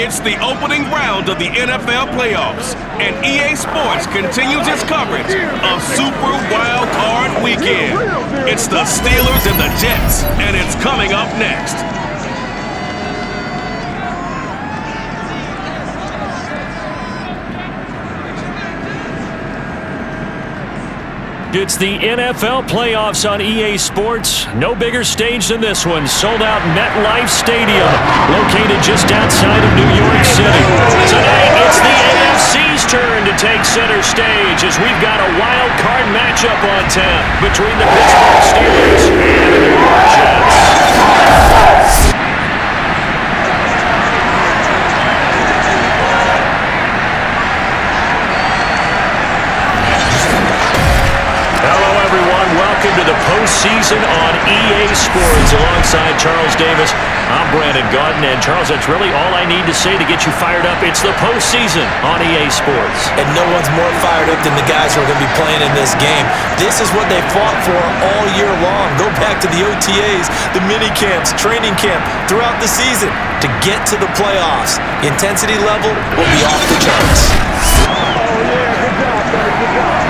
It's the opening round of the NFL playoffs, and EA Sports continues its coverage of Super Wild Card Weekend. It's the Steelers and the Jets, and it's coming up next. It's the NFL playoffs on EA Sports. No bigger stage than this one. Sold out MetLife Stadium, located just outside of New York City. Tonight, it's the AFC's turn to take center stage as we've got a wild card matchup on tap between the Pittsburgh Steelers and the New York Jets. Welcome to the postseason on EA Sports. Alongside Charles Davis, I'm Brandon Gaudin. And Charles, that's really all I need to say to get you fired up. It's the postseason on EA Sports. And no one's more fired up than the guys who are going to be playing in this game. This is what they fought for all year long. Go back to the OTAs, the mini camps, training camp, throughout the season to get to the playoffs. The intensity level will be off the charts. Oh, yeah, good job, buddy, good job.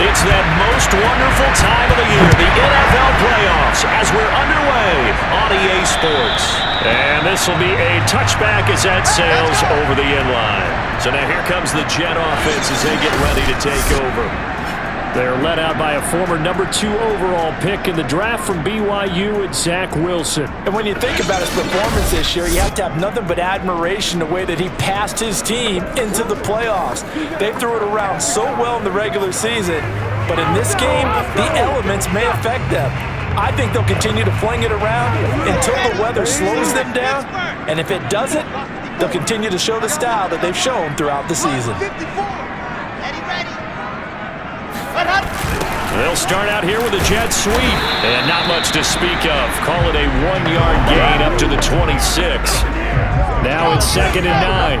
It's that most wonderful time of the year, the NFL playoffs, as we're underway on EA Sports. And this will be a touchback as that sails over the end line. So now here comes the Jet offense as they get ready to take over. They're led out by a former number 2 overall pick in the draft from BYU, and Zach Wilson. And when you think about his performance this year, you have to have nothing but admiration the way that he passed his team into the playoffs. They threw it around so well in the regular season, but in this game, the elements may affect them. I think they'll continue to fling it around until the weather slows them down, and if it doesn't, they'll continue to show the style that they've shown throughout the season. They'll start out here with a jet sweep, and not much to speak of. Call it a 1-yard gain up to the 26. Now it's 2nd and 9.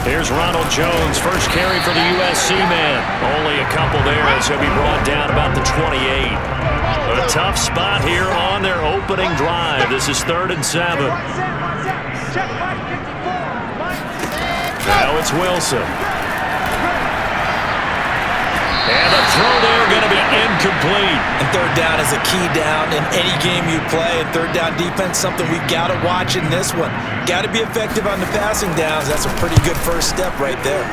Here's Ronald Jones, first carry for the USC man. Only a couple there as he'll be brought down about the 28. A tough spot here on their opening drive. This is 3rd and 7. Now it's Wilson. And the throw there going to be incomplete. And 3rd down is a key down in any game you play. And 3rd down defense, something we've got to watch in this one. Got to be effective on the passing downs. That's a pretty good first step right there.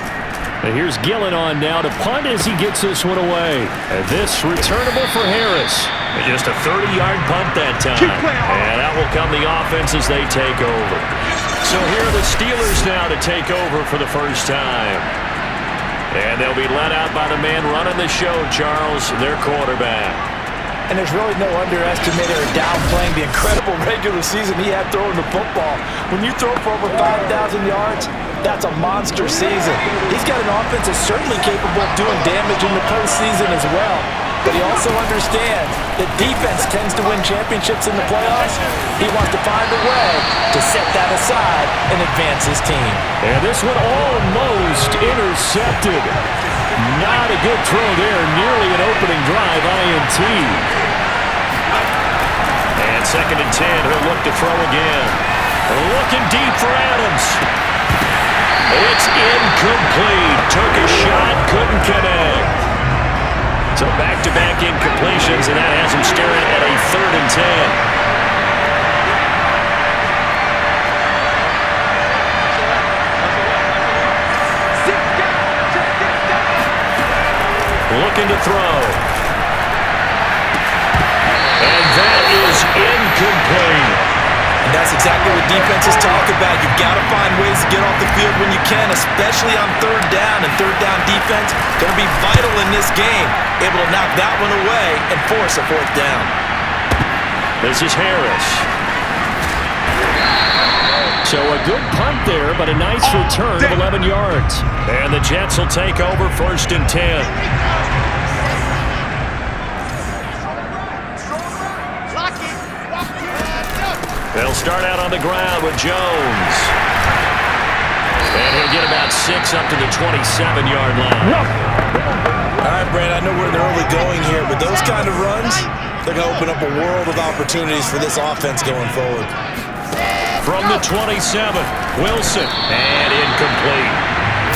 And here's Gillen on now to punt as he gets this one away. And this returnable for Harris. And just a 30-yard punt that time. And that will come the offense as they take over. So here are the Steelers now to take over for the first time. And they'll be led out by the man running the show, Charles, their quarterback. And there's really no underestimating or downplaying the incredible regular season he had throwing the football. When you throw for over 5,000 yards, that's a monster season. He's got an offense that's certainly capable of doing damage in the postseason as well. But he also understands that defense tends to win championships in the playoffs. He wants to find a way to set that aside and advance his team. And this one almost intercepted. Not a good throw there. Nearly an opening drive INT. And 2nd and 10. He'll look to throw again. Looking deep for Adams. It's incomplete. Took a shot, couldn't connect. So back-to-back incompletions, and that has him staring at a 3rd and 10. Looking to throw. And that is incomplete. And that's exactly what defenses talk about. You've got to find ways to get off the field when you can, especially on 3rd down. And 3rd down defense going to be vital in this game. Able to knock that one away and force a 4th down. This is Harris. So a good punt there, but a nice return of 11 yards. And the Jets will take over 1st and 10. They'll start out on the ground with Jones. And he'll get about 6 up to the 27-yard line. All right, Brad, I know we're in the early going here, but those kind of runs, they're going to open up a world of opportunities for this offense going forward. From the 27, Wilson, and incomplete.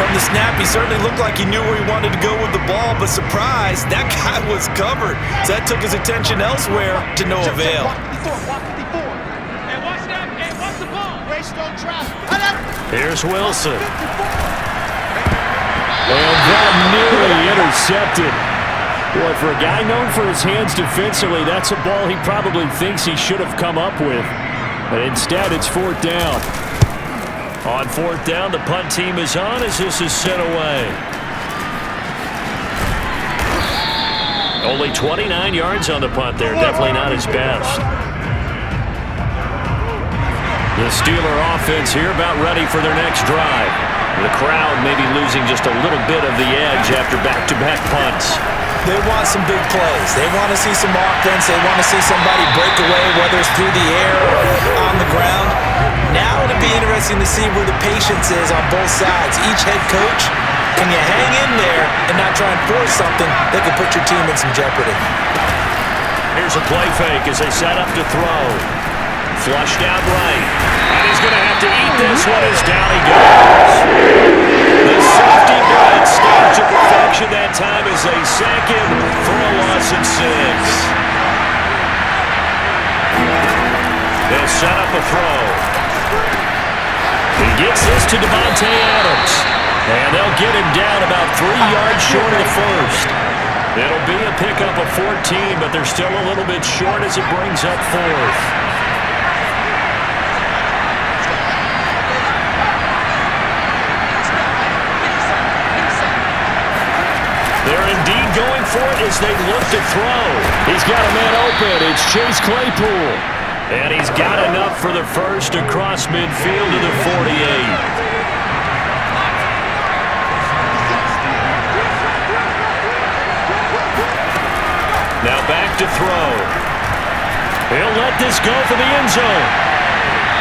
From the snap, he certainly looked like he knew where he wanted to go with the ball, but surprise, that guy was covered. So that took his attention elsewhere to no avail. Here's Wilson. And that nearly intercepted. Boy, for a guy known for his hands defensively, that's a ball he probably thinks he should have come up with. But instead, it's 4th down. On 4th down, the punt team is on as this is sent away. Only 29 yards on the punt there. Definitely not his best. The Steeler offense here about ready for their next drive. The crowd maybe losing just a little bit of the edge after back-to-back punts. They want some big plays. They want to see some offense. They want to see somebody break away, whether it's through the air or on the ground. Now it'll be interesting to see where the patience is on both sides. Each head coach, can you hang in there and not try and force something that could put your team in some jeopardy? Here's a play fake as they set up to throw. Flushed out right. And he's going to have to eat this one as down he goes. The safety blitz stayed to perfection that time as they sack him for a loss of 6. They'll set up a throw. He gets this to Devontae Adams. And they'll get him down about 3 yards short of the first. It'll be a pickup of 14, but they're still a little bit short as it brings up 4th. They're indeed going for it as they look to throw. He's got a man open. It's Chase Claypool. And he's got enough for the first across midfield to the 48. Now back to throw. He'll let this go for the end zone.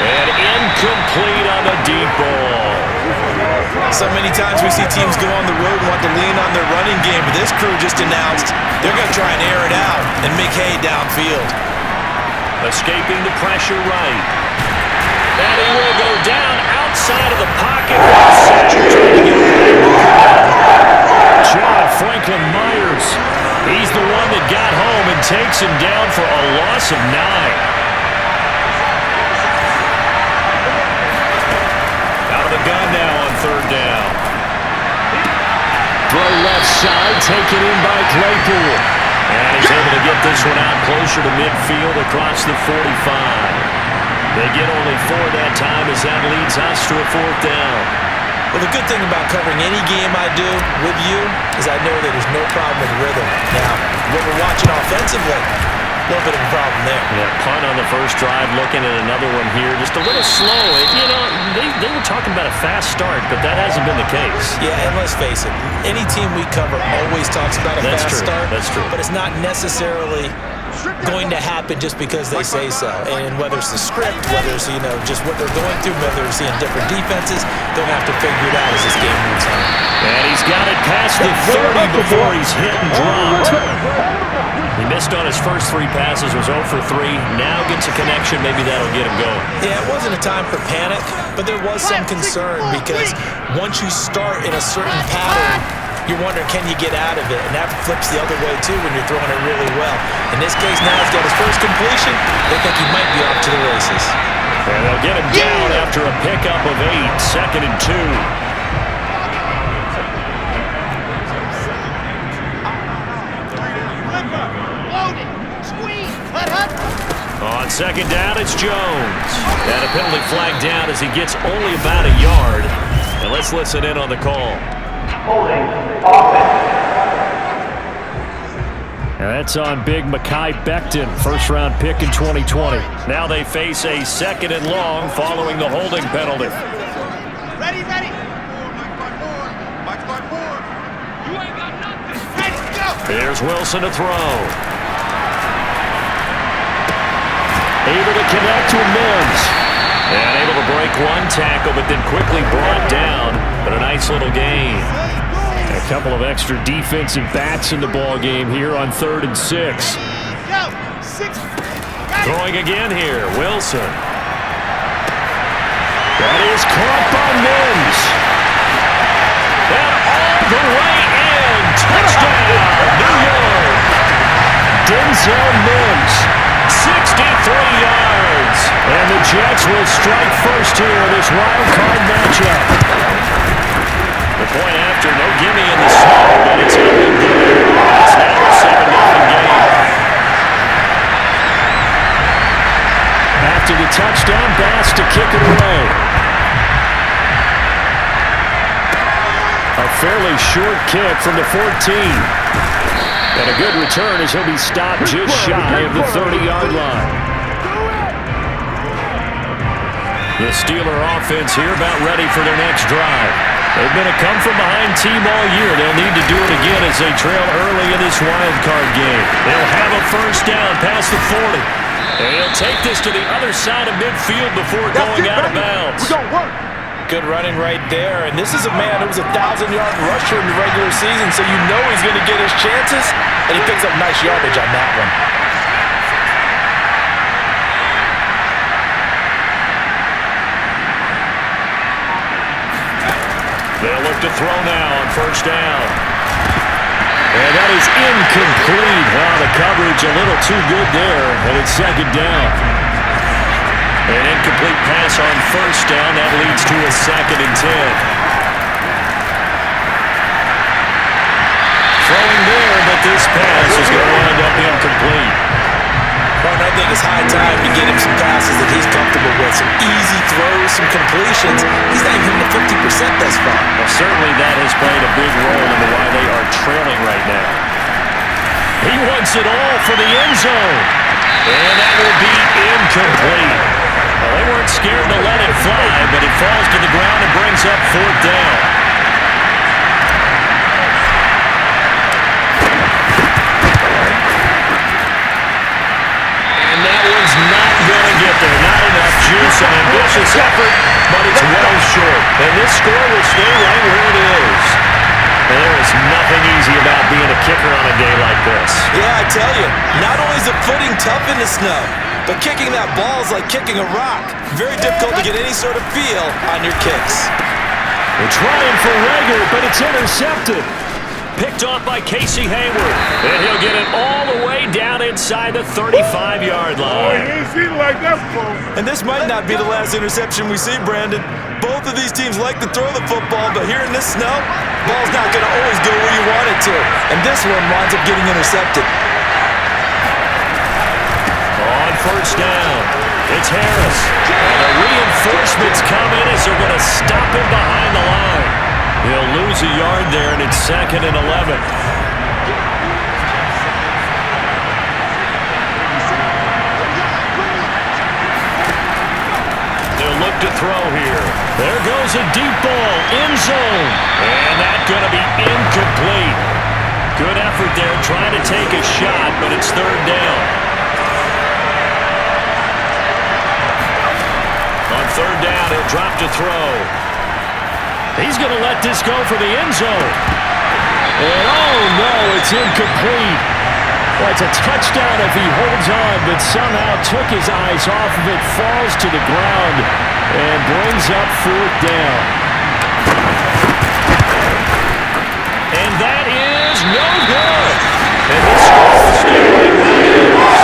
And incomplete on the deep ball. So many times we see teams go on the road and want to lean on their running game, but this crew just announced they're going to try and air it out and make hay downfield. Escaping the pressure right. And he will go down outside of the pocket. John Franklin Myers. He's the one that got home and takes him down for a loss of 9. Gun now on 3rd down. Throw left side, taken in by Claypool. And he's able to get this one out closer to midfield across the 45. They get only 4 that time as that leads us to a 4th down. Well, the good thing about covering any game I do with you is I know that there's no problem with rhythm. Now, when we're watching offensively, a little bit of a problem there. Yeah, punt on the first drive, looking at another one here. Just a little slow. They were talking about a fast start, but that hasn't been the case. Yeah, and let's face it, any team we cover always talks about a fast start. That's true. But it's not necessarily going to happen just because they say so. And whether it's the script, whether it's, just what they're going through, whether they're seeing different defenses, they're going to have to figure it out as this game moves on. And he's got it past the 30 before he's hit and dropped. He missed on his first 3 passes, was 0 for 3. Now gets a connection. Maybe that'll get him going. Yeah, it wasn't a time for panic, but there was some concern because once you start in a certain pattern, you're wondering, can you get out of it? And that flips the other way, too, when you're throwing it really well. In this case, now he's got his first completion. They think he might be off to the races. And they'll get him down after a pickup of 8, 2nd and 2. On 2nd down, it's Jones. And a penalty flag down as he gets only about a yard. And let's listen in on the call. Holding offense. And that's on big Mekhi Becton, first-round pick in 2020. Now they face a 2nd and long following the holding penalty. Ready. Mike Moore. You ain't got nothing. Ready, go. Here's Wilson to throw. Able to connect to Mims. And able to break one tackle, but then quickly brought down. But a nice little gain. A couple of extra defensive backs in the ball game here on 3rd and 6. Throwing again here, Wilson. That is caught by Mims. And all the way in. Touchdown, New York. Denzel Mims, 63 yards. And the Jets will strike first here in this wild card matchup. The point after, no gimme in the snow, but it's out in there. It's now a 7-0 game. After the touchdown, Bass to kick it away. A fairly short kick from the 14. And a good return as he'll be stopped just shy of the 30-yard line. The Steeler offense here about ready for their next drive. They've been a come-from-behind team all year. They'll need to do it again as they trail early in this wild card game. They'll have a first down past the 40. And he'll take this to the other side of midfield before going out of bounds. Good running right there. And this is a man who was a 1,000-yard rusher in the regular season, so you know he's going to get his chances. And he picks up nice yardage on that one. They'll look to throw now on first down. And that is incomplete. Wow, the coverage a little too good there. And it's second down. An incomplete pass on first down. That leads to a 2nd and 10. Throwing there, but this pass is going to wind up incomplete. Well, I think it's high time to get him some passes that he's comfortable with. Some easy throws, some completions. He's not even hitting the 50% thus far. Well, certainly that has played a big role into why they are trailing right now. He wants it all for the end zone. And that will be incomplete. Well, they weren't scared to let it fly, but it falls to the ground and brings up 4th down. Not going to get there. Not enough juice. An ambitious effort, but it's well short. And this score will stay right where it is. And there is nothing easy about being a kicker on a day like this. Yeah, I tell you, not only is the footing tough in the snow, but kicking that ball is like kicking a rock. Very difficult to get any sort of feel on your kicks. They're trying for Rager, but it's intercepted. Picked off by Casey Hayward. And he'll get it all the way down inside the 35-yard line. And this might not be the last interception we see, Brandon. Both of these teams like to throw the football, but here in this snow, ball's not going to always go where you want it to. And this one winds up getting intercepted. On first down, it's Harris. And the reinforcements come in as they're going to stop him behind the line. He'll lose a yard there, and it's 2nd and 11. They'll look to throw here. There goes a deep ball, end zone. And that's going to be incomplete. Good effort there, trying to take a shot, but it's 3rd down. On 3rd down, he'll drop to throw. He's going to let this go for the end zone. And oh no, it's incomplete. Well, it's a touchdown if he holds on, but somehow took his eyes off of it, falls to the ground, and brings up 4th down. And that is no good. And this score will stay right where it is.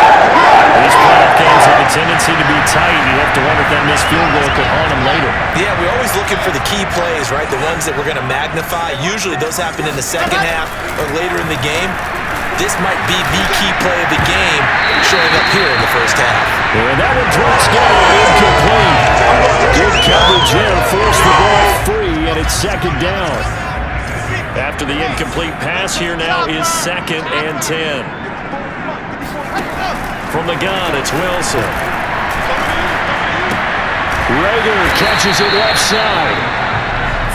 These playoff games have a tendency to be tight. You have to wonder if that missed field goal could haunt them later. Yeah, we're always looking for the key plays, right? The ones that we're going to magnify. Usually those happen in the second half or later in the game. This might be the key play of the game showing up here in the first half. And that one drops down, incomplete. Good coverage there, forced the ball free, and it's 2nd down. After the incomplete pass, here now is 2nd and 10. From the gun, it's Wilson. Rager catches it left side.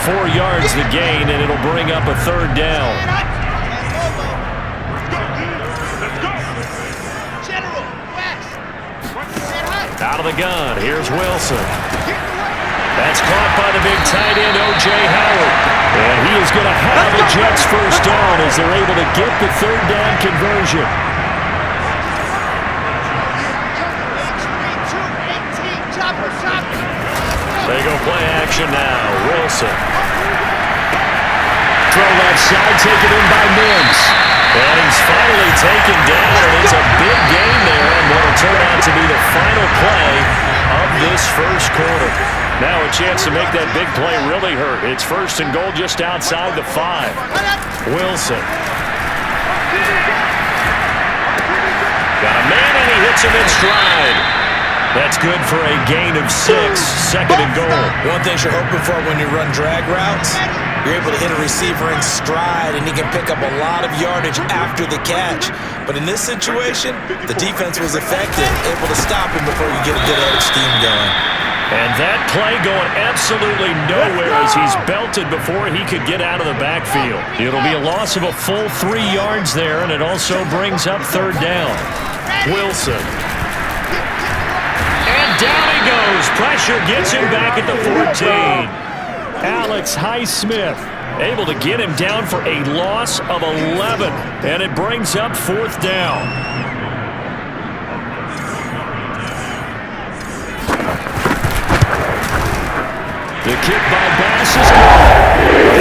4 yards the gain, and it'll bring up a 3rd down. General, West. the gun. Here's Wilson. That's caught by the big tight end, O.J. Howard. And he is going to have the Jets first down as they're able to get the third down conversion. They go play action now. Wilson. Throw left side, taken in by Mims. And he's finally taken down, and it's a big game there, and what will turn out to be the final play of this first quarter. Now a chance to make that big play really hurt. It's first and goal just outside the 5. Wilson. Got a man, and he hits him in stride. That's good for a gain of 6. Second and goal. One thing you're hoping for when you run drag routes, you're able to hit a receiver in stride, and he can pick up a lot of yardage after the catch. But in this situation, the defense was effective, able to stop him before you get a good head of steam going. And that play going absolutely nowhere as he's belted before he could get out of the backfield. It'll be a loss of a full 3 yards there, and it also brings up third down. Wilson. And down he goes. Pressure gets him back at the 14. Alex Highsmith able to get him down for a loss of 11, and it brings up fourth down. The kick by Bass is good.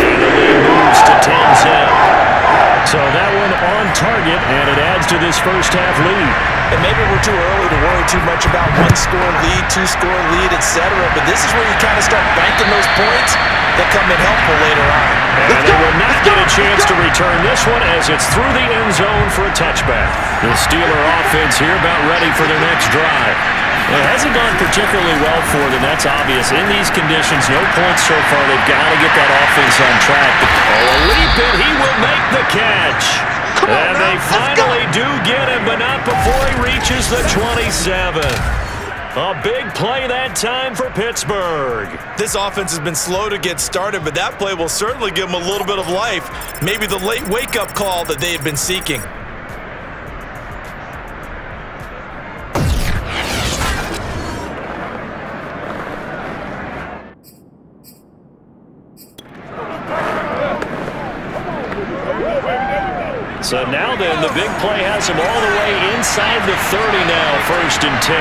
And the lead moves to 10-10. So that one on target, and it adds to this first half lead. And maybe we're too early to worry too much about 1-score lead, 2-score lead, etc. But this is where you kind of start banking those points that come in helpful later on. And they will not get a chance to return this one as it's through the end zone for a touchback. The Steeler offense here about ready for their next drive. It hasn't gone particularly well for them, that's obvious. In these conditions, no points so far. They've got to get that offense on track. Oh, a leap, and he will make the catch. And they finally do get him, but not before he reaches the 27. A big play that time for Pittsburgh. This offense has been slow to get started, but that play will certainly give them a little bit of life. Maybe the late wake-up call that they have been seeking. So now then, the big play has him all the way inside the 30 now, first and 10.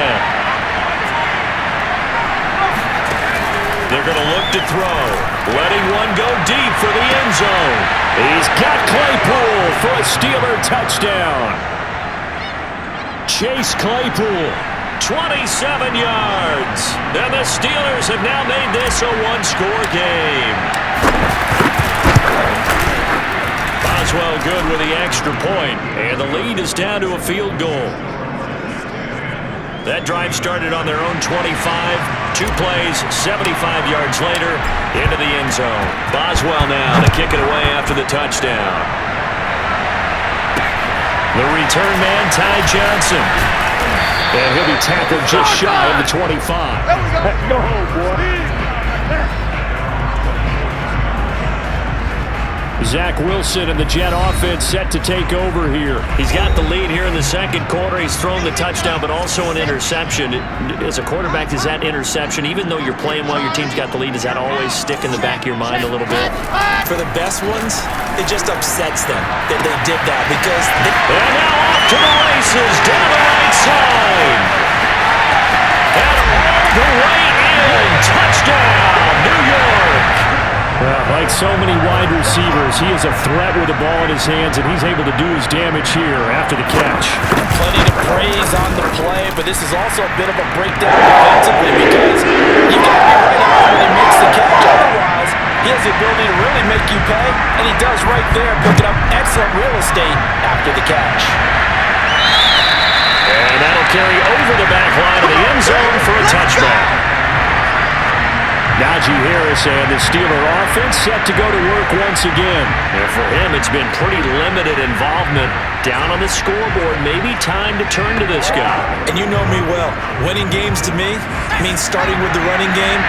They're going to look to throw. Letting one go deep for the end zone. He's got Claypool for a Steeler touchdown. Chase Claypool, 27 yards. And the Steelers have now made this a one-score game. Boswell good with the extra point, and the lead is down to a field goal. That drive started on their own 25. 2 plays, 75 yards later, into the end zone. Boswell now to kick it away after the touchdown. The return man, Ty Johnson. And he'll be tackled just shy of the 25. Let's go, boy. Zach Wilson and the Jet offense set to take over here. He's got the lead here in the second quarter. He's thrown the touchdown, but also an interception. As a quarterback, is that interception, even though you're playing while your team's got the lead, does that always stick in the back of your mind a little bit? For the best ones, it just upsets them that they did that because they... And now off to the races, down the right side. And all the way in. Touchdown, New York. Well, like so many wide receivers, he is a threat with the ball in his hands, and he's able to do his damage here after the catch. Plenty to praise on the play, but this is also a bit of a breakdown defensively because you got to be right on when he makes the catch. Otherwise, he has the ability to really make you pay, and he does right there, picking up excellent real estate after the catch. And that'll carry over the back line of the end zone for a touchback. Najee Harris and the Steeler offense set to go to work once again. And for him, it's been pretty limited involvement. Down on the scoreboard, maybe time to turn to this guy. And you know me well. Winning games to me means starting with the running game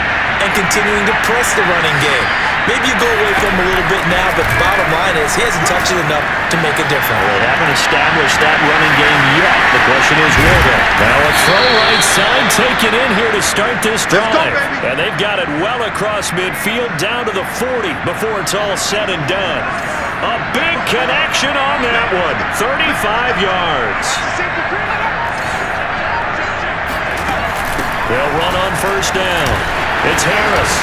and continuing to press the running game. Maybe you go away from him a little bit now, but the bottom line is he hasn't touched it enough to make a difference. Well, they haven't established that running game yet. The question is, will they? Now a throw right side taken in here to start this drive. And they've got it well across midfield down to the 40 before it's all said and done. A big connection on that one. 35 yards. They'll run on first down. It's Harris.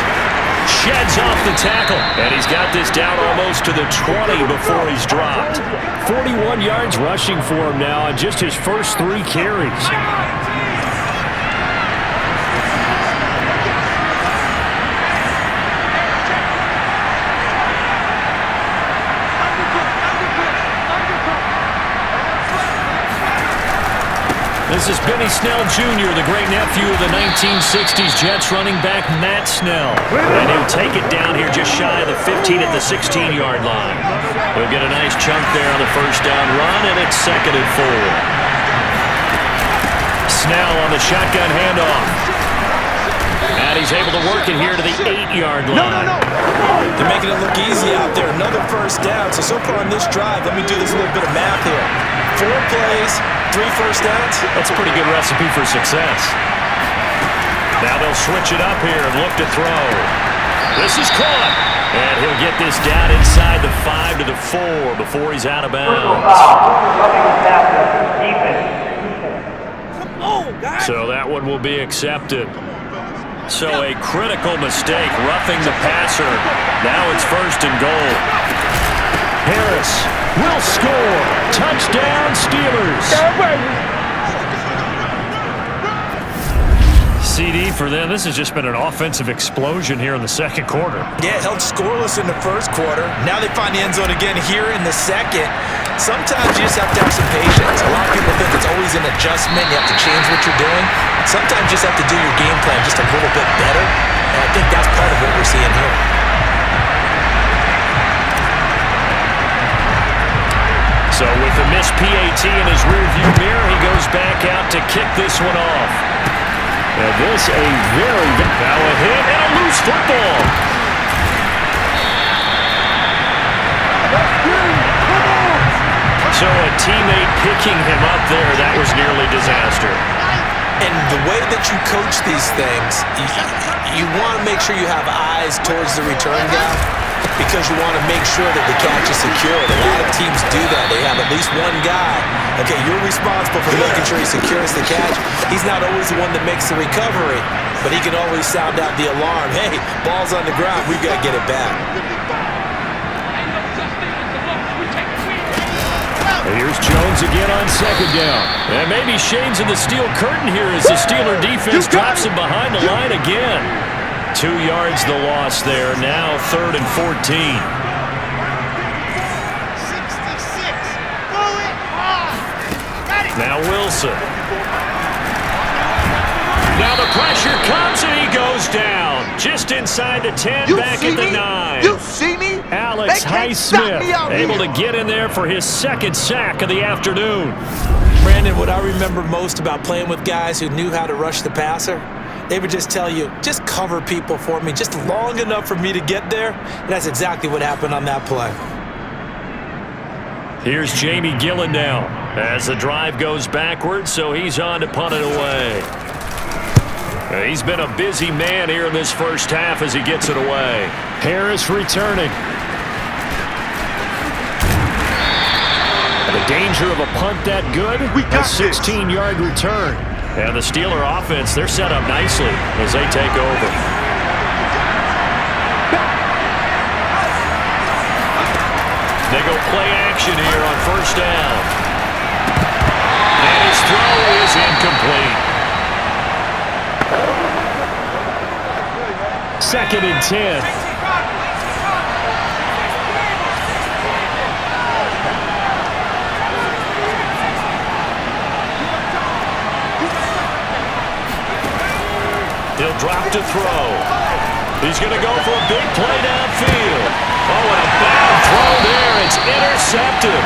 Sheds off the tackle, and he's got this down almost to the 20 before he's dropped. 41 yards rushing for him now on just his first 3 carries. This is Benny Snell Jr., the great nephew of the 1960s Jets running back Matt Snell. And he'll take it down here just shy of the 15 at the 16-yard line. He'll get a nice chunk there on the first down run, and it's 2nd and 4. Snell on the shotgun handoff. And he's able to work it here to the 8-yard line. They're making it look easy out there. Another first down. So far on this drive, let me do this little bit of math here. 4 plays, 3 first downs. That's a pretty good recipe for success. Now they'll switch it up here and look to throw. This is caught. And he'll get this down inside the 5 to the 4 before he's out of bounds. So that one will be accepted. So a critical mistake, roughing the passer. Now it's 1st and goal. Harris will score. Touchdown, Steelers. CD for them. This has just been an offensive explosion here in the second quarter. Yeah, held scoreless in the first quarter. Now they find the end zone again here in the second. Sometimes you just have to have some patience. A lot of people think it's always an adjustment. You have to change what you're doing. Sometimes you just have to do your game plan just a little bit better. And I think that's part of what we're seeing here. So with the missed PAT in his rearview mirror, he goes back out to kick this one off. And this now a hit and a loose football. So a teammate picking him up there, that was nearly disaster. And the way that you coach these things, you want to make sure you have eyes towards the return guy because you want to make sure that the catch is secured. A lot of teams do that. They have at least one guy. Okay, you're responsible for making sure he secures the catch. He's not always the one that makes the recovery, but he can always sound out the alarm. Hey, ball's on the ground. We've got to get it back. Here's Jones again on 2nd down. And maybe shades in the steel curtain here as the Steeler defense drops him behind the line again. 2 yards the loss there. Now 3rd and 14. 66. Pull it hard. Got it. Now Wilson. Now the pressure comes and he goes down. Just inside the 10, back at the 9. You see me? Alex Highsmith able to get in there for his 2nd sack of the afternoon. Brandon, what I remember most about playing with guys who knew how to rush the passer, they would just tell you, just cover people for me, just long enough for me to get there. And that's exactly what happened on that play. Here's Jamie Gillen now as the drive goes backwards, so he's on to punt it away. He's been a busy man here in this first half as he gets it away. Harris returning. The danger of a punt that good? A 16-yard return. And the Steeler offense, they're set up nicely as they take over. They go play action here on first down. And his throw is incomplete. 2nd and 10. He'll drop to throw. He's going to go for a big play downfield. Oh, and a bad throw there. It's intercepted.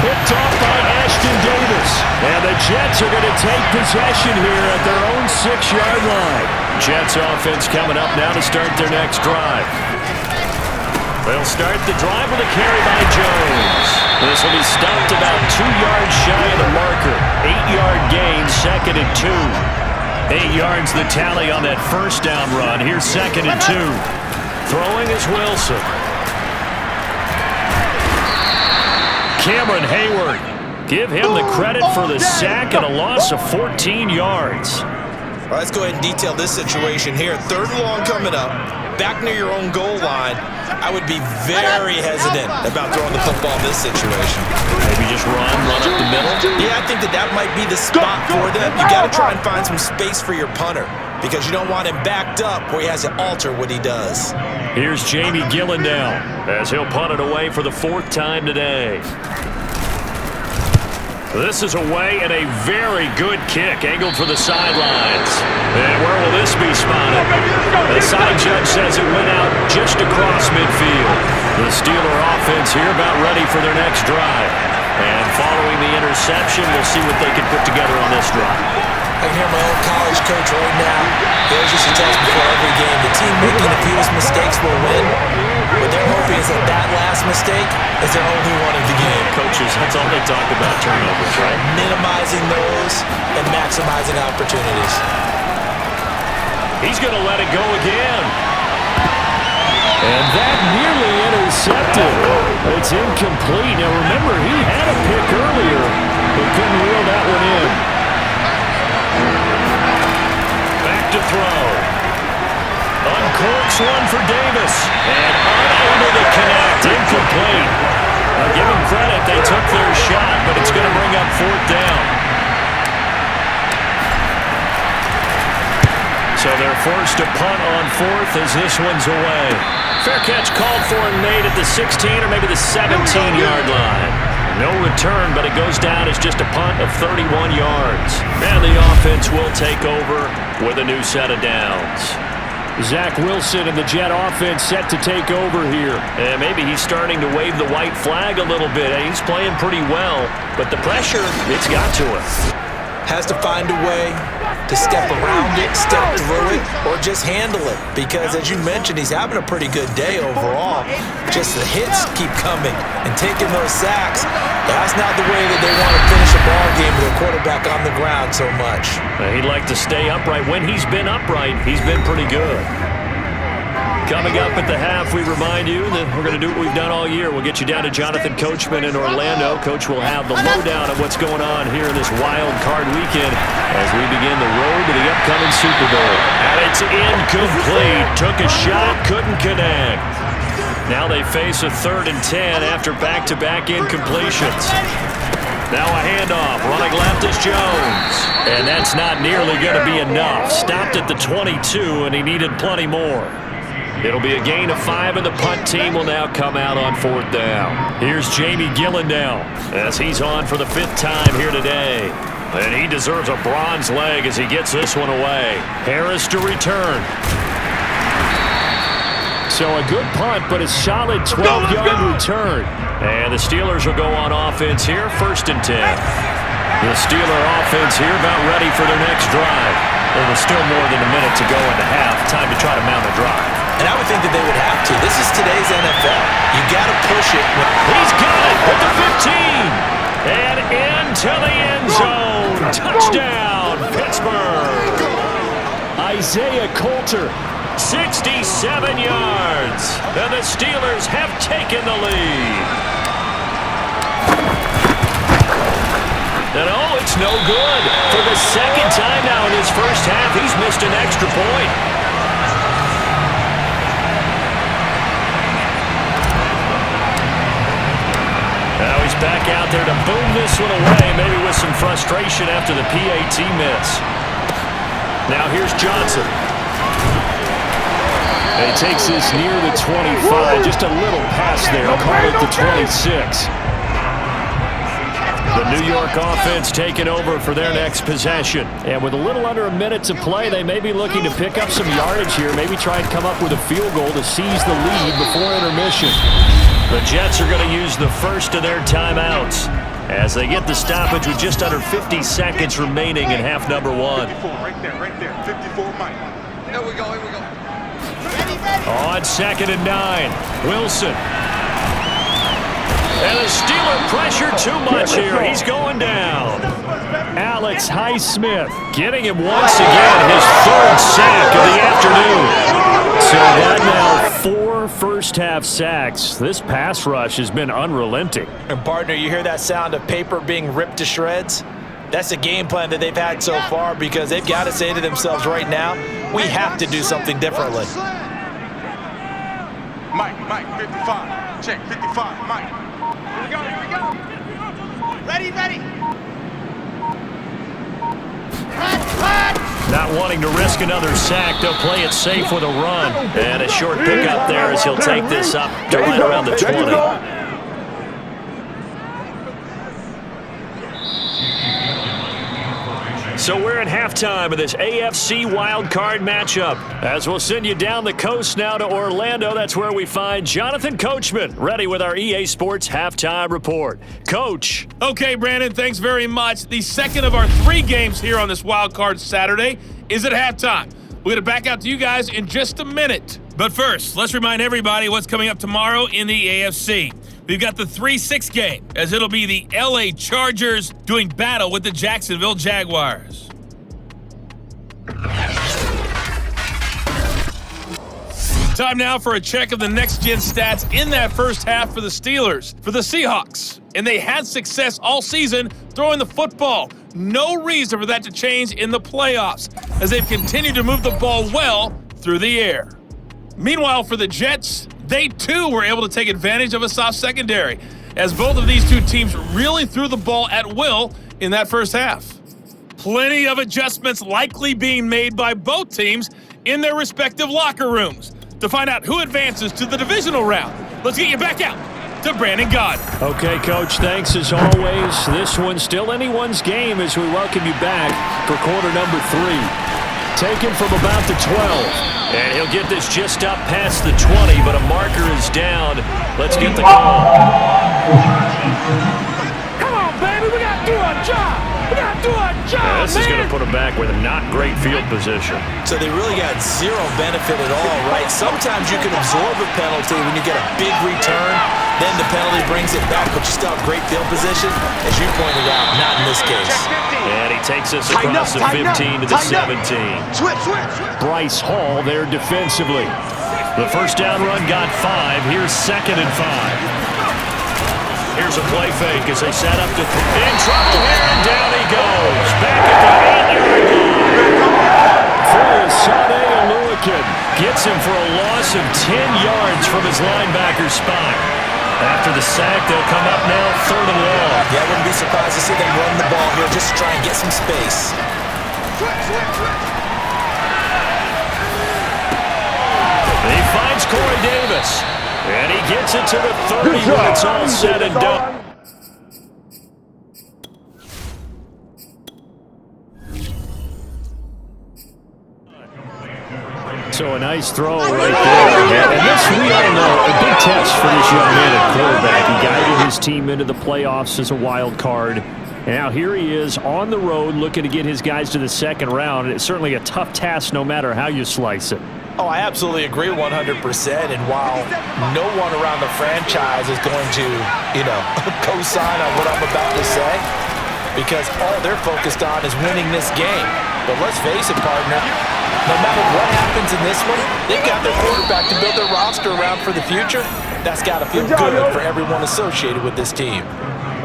Picked off by Ashton Davis. And the Jets are going to take possession here at their own 6-yard line. Jets offense coming up now to start their next drive. They'll start the drive with a carry by Jones. This will be stopped about 2 yards shy of the marker. 8-yard gain, 2nd and 2. 8 yards the tally on that first down run. Here's 2nd and 2. Throwing is Wilson. Cameron Hayward. Give him the credit for the sack and a loss of 14 yards. All right, let's go ahead and detail this situation here. 3rd and long coming up. Back near your own goal line. I would be very hesitant about throwing the football in this situation. Maybe just run up the middle? Yeah, I think that might be the spot for them. You got to try and find some space for your punter because you don't want him backed up where he has to alter what he does. Here's Jamie Gillandale as he'll punt it away for the 4th time today. This is away and a very good kick, angled for the sidelines. And where will this be spotted? The side judge says it went out just across midfield. The Steeler offense here about ready for their next drive. And following the interception, we'll see what they can put together on this drive. I can hear my own college coach right now. There's just a test before every game. The team making the fewest mistakes will win. What they're hoping is that last mistake is their only one of the game. Coaches, that's all they talk about, turnovers, right? Minimizing those and maximizing opportunities. He's going to let it go again. And that nearly intercepted. It's incomplete. Now remember, he had a pick earlier, but couldn't reel that one in. Back to throw. Uncorks one for Davis. And unable to connect. Incomplete. Now give them credit. They took their shot, but it's going to bring up 4th down. So they're forced to punt on 4th as this one's away. Fair catch called for and made at the 16 or maybe the 17-yard line. No return, but it goes down as just a punt of 31 yards. And the offense will take over with a new set of downs. Zach Wilson and the Jet offense set to take over here. And maybe he's starting to wave the white flag a little bit. He's playing pretty well, but the pressure, it's got to him. Has to find a way to step around it, step through it, or just handle it. Because as you mentioned, he's having a pretty good day overall. Just the hits keep coming and taking those sacks. That's not the way that they want to finish a ball game with a quarterback on the ground so much. He'd like to stay upright. When he's been upright, he's been pretty good. Coming up at the half, we remind you that we're going to do what we've done all year. We'll get you down to Jonathan Coachman in Orlando. Coach will have the lowdown of what's going on here in this wild card weekend as we begin the road to the upcoming Super Bowl. And it's incomplete. Took a shot, couldn't connect. Now they face a 3rd and 10 after back-to-back incompletions. Now a handoff. Running left is Jones. And that's not nearly going to be enough. Stopped at the 22, and he needed plenty more. It'll be a gain of 5, and the punt team will now come out on 4th down. Here's Jamie Gillandale as he's on for the 5th time here today. And he deserves a bronze leg as he gets this one away. Harris to return. So a good punt, but a solid 12-yard return. And the Steelers will go on offense here, 1st and 10. The Steeler offense here about ready for their next drive. Well, there's still more than a minute to go into half. Time to try to mount a drive. And I would think that they would have to. This is today's NFL. You got to push it. He's got it at the 15. And into the end zone. Touchdown, Pittsburgh. Isaiah Coulter, 67 yards. And the Steelers have taken the lead. And oh, it's no good. For the 2nd time now in his first half, he's missed an extra point. Now he's back out there to boom this one away, maybe with some frustration after the PAT miss. Now here's Johnson. And he takes this near the 25, just a little past there. I'll call it the 26. The New York offense taking over for their next possession. And with a little under a minute to play, they may be looking to pick up some yardage here, maybe try and come up with a field goal to seize the lead before intermission. The Jets are going to use the first of their timeouts as they get the stoppage with just under 50 seconds remaining in half number one. 54, right there, 54, Mike. Here we go. On 2nd and 9, Wilson. And the Steeler pressure too much here. He's going down. Alex Highsmith getting him once again, his 3rd sack of the afternoon. So that now 4 first-half sacks. This pass rush has been unrelenting. And partner, you hear that sound of paper being ripped to shreds? That's the game plan that they've had so far because they've got to say to themselves right now, we have to do something differently. Mike, 55. Check, 55, Mike. Here we go. Ready. Not wanting to risk another sack, they'll play it safe with a run. And a short pickup there as he'll take this up to right around the 20. So we're at halftime of this AFC wildcard matchup. As we'll send you down the coast now to Orlando, that's where we find Jonathan Coachman, ready with our EA Sports halftime report. Coach. Okay, Brandon, thanks very much. The second of our 3 games here on this wildcard Saturday is at halftime. We're going to back out to you guys in just a minute. But first, let's remind everybody what's coming up tomorrow in the AFC. We've got the 3-6 game, as it'll be the LA Chargers doing battle with the Jacksonville Jaguars. Time now for a check of the next-gen stats in that first half for the Steelers, for the Seahawks. And they had success all season throwing the football. No reason for that to change in the playoffs, as they've continued to move the ball well through the air. Meanwhile, for the Jets, they too were able to take advantage of a soft secondary, as both of these two teams really threw the ball at will in that first half. Plenty of adjustments likely being made by both teams in their respective locker rooms. To find out who advances to the divisional round, let's get you back out to Brandon God. Okay, Coach, thanks as always. This one's still anyone's game as we welcome you back for quarter number 3. Taken from about the 12. And he'll get this just up past the 20, but a marker is down. Let's get the call. Come on, baby, we got to do our job. This is going to put him back with a not great field position. So they really got zero benefit at all, right? Sometimes you can absorb a penalty when you get a big return, then the penalty brings it back, but you still have great field position. As you pointed out, not in this case. And he takes us across the 15 to the 17. Switch. Bryce Hall there defensively. The first down run got 5. Here's 2nd and 5. Here's a play fake as they set up to in trouble here, and down he goes. Back at the 8-yard line. Sade Aluakin gets him for a loss of 10 yards from his linebacker spot. After the sack, they'll come up now 3rd and long. Yeah, I wouldn't be surprised to see them run the ball here just to try and get some space. He finds Corey Davis. And he gets it to the 30 when it's all said and done. So a nice throw right there. And this, we all know, a big test for this young man at quarterback. He guided his team into the playoffs as a wild card. And now here he is on the road looking to get his guys to the 2nd round. And it's certainly a tough task no matter how you slice it. Oh, I absolutely agree 100%. And while no one around the franchise is going to, co-sign on what I'm about to say, because all they're focused on is winning this game. But let's face it, partner, no matter what happens in this one, they've got their quarterback to build their roster around for the future. That's got to feel good for everyone associated with this team.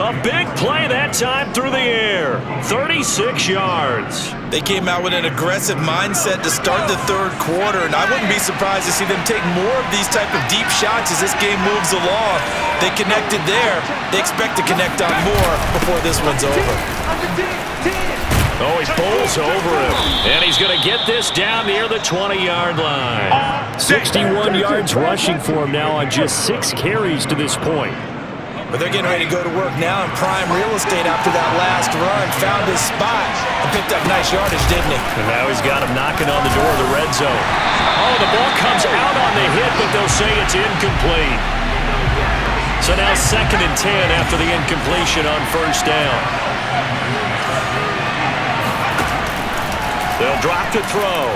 A big play that time through the air. 36 yards. They came out with an aggressive mindset to start the 3rd quarter, and I wouldn't be surprised to see them take more of these type of deep shots as this game moves along. They connected there. They expect to connect on more before this one's over. Oh, he pulls over him, and he's going to get this down near the 20-yard line. 61 yards rushing for him now on just 6 carries to this point. But they're getting ready to go to work now in prime real estate after that last run. Found his spot and picked up nice yardage, didn't he? And now he's got him knocking on the door of the red zone. Oh, the ball comes out on the hit, but they'll say it's incomplete. So now 2nd and 10 after the incompletion on 1st down. They'll drop to throw.